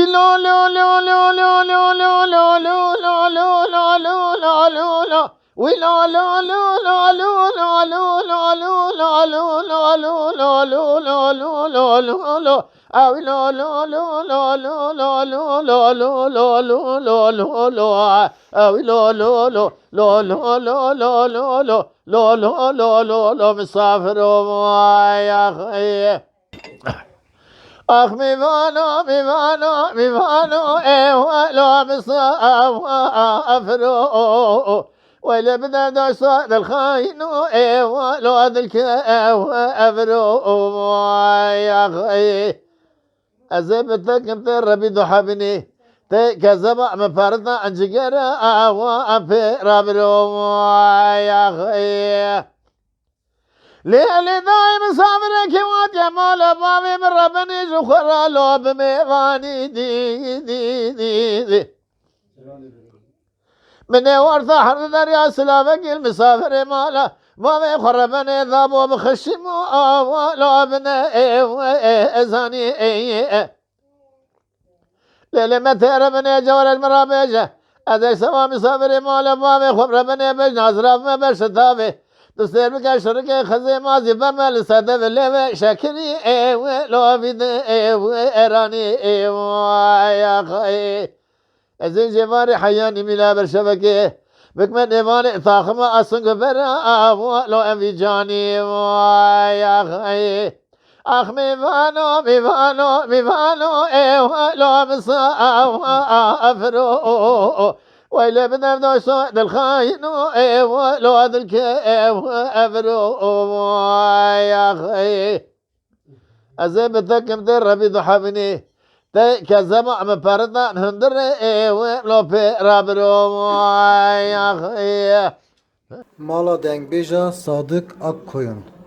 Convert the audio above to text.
لا لا لا لا لا لا لا لا لا لا لا لا لا لا لا ولا لا لا لا لا لا لا لا لا لا لا لا لا لا لا لا لا لا أو لا لا لا لا لا لا لا لا لا لا لا لا لا لا أو لا لا لا لا لا لا لا لا لا لا لا لا لا لا مسافر يا أخي آخ میوانو میوانو میوانو لا مسافر ولا بدنا داشت الخاين ولا ذلك أفرو يا أخي أزبتك أنت ربي ضحبني كزبع مفرطة عن جقرة وأفي رابرو يا أخي ليلي دايم صابرك وجمال بابي من ربني زخرا لو بميغاني دي من ورث حر دريا سلامك المسافر مالا بابي خربني ذابو بخشم لو بني ازاني ليلي متر بني جور المرابيجة ادك سوا مسافر مالا بابي خربني بجناز رافم برشتابي دستر بك شركة خزي مازي بمال سادة بالله شاكري لو بيد إيراني يا خي أزين جماري حياني ملا برشبكة بكمن إيماني طاخمة أصنق برا لو أمي جاني يا خي أخ ميفانو ميفانو ميفانو لو مسافرو ويلي بدنا بدوشو للخاينو لو ذلك أفرو يا أخي أزبتك مدربي ضحبني كزمع مبردنا هندر لو في رابرو يا أخي Mala Dengbêja Sadık Akkoyun